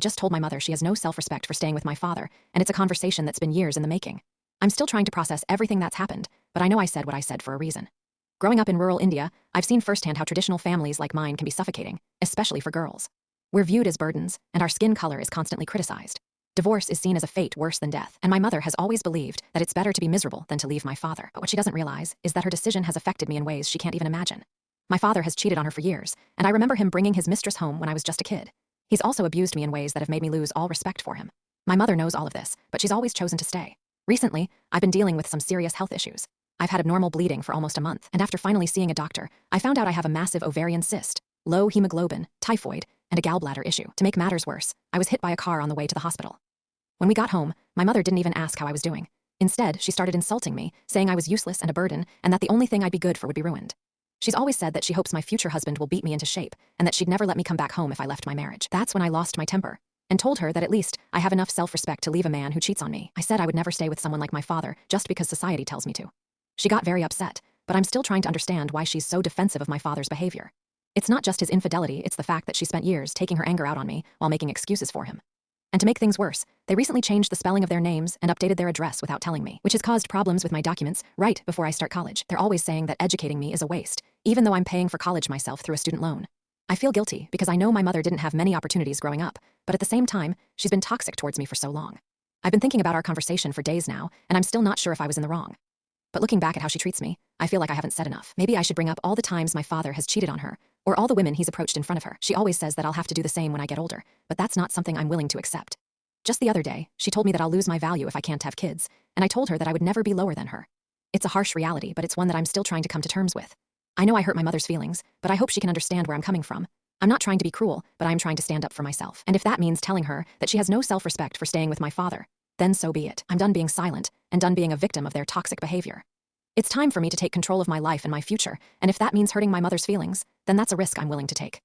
just told my mother she has no self-respect for staying with my father, and it's a conversation that's been years in the making. I'm still trying to process everything that's happened, but I know I said what I said for a reason. Growing up in rural India, I've seen firsthand how traditional families like mine can be suffocating, especially for girls. We're viewed as burdens, and our skin color is constantly criticized. Divorce is seen as a fate worse than death, and my mother has always believed that it's better to be miserable than to leave my father. But what she doesn't realize is that her decision has affected me in ways she can't even imagine. My father has cheated on her for years, and I remember him bringing his mistress home when I was just a kid. He's also abused me in ways that have made me lose all respect for him. My mother knows all of this, but she's always chosen to stay. Recently, I've been dealing with some serious health issues. I've had abnormal bleeding for almost a month, and after finally seeing a doctor, I found out I have a massive ovarian cyst, low hemoglobin, typhoid, and a gallbladder issue. To make matters worse, I was hit by a car on the way to the hospital. When we got home, my mother didn't even ask how I was doing. Instead, she started insulting me, saying I was useless and a burden, and that the only thing I'd be good for would be ruined. She's always said that she hopes my future husband will beat me into shape, and that she'd never let me come back home if I left my marriage. That's when I lost my temper, and told her that at least I have enough self-respect to leave a man who cheats on me. I said I would never stay with someone like my father just because society tells me to. She got very upset, but I'm still trying to understand why she's so defensive of my father's behavior. It's not just his infidelity, it's the fact that she spent years taking her anger out on me while making excuses for him. And to make things worse, they recently changed the spelling of their names and updated their address without telling me, which has caused problems with my documents right before I start college. They're always saying that educating me is a waste, even though I'm paying for college myself through a student loan. I feel guilty because I know my mother didn't have many opportunities growing up, but at the same time, she's been toxic towards me for so long. I've been thinking about our conversation for days now, and I'm still not sure if I was in the wrong. But looking back at how she treats me, I feel like I haven't said enough. Maybe I should bring up all the times my father has cheated on her, or all the women he's approached in front of her. She always says that I'll have to do the same when I get older, but that's not something I'm willing to accept. Just the other day, she told me that I'll lose my value if I can't have kids, and I told her that I would never be lower than her. It's a harsh reality, but it's one that I'm still trying to come to terms with. I know I hurt my mother's feelings, but I hope she can understand where I'm coming from. I'm not trying to be cruel, but I'm trying to stand up for myself. And if that means telling her that she has no self-respect for staying with my father, then so be it. I'm done being silent and done being a victim of their toxic behavior. It's time for me to take control of my life and my future, and if that means hurting my mother's feelings, then that's a risk I'm willing to take.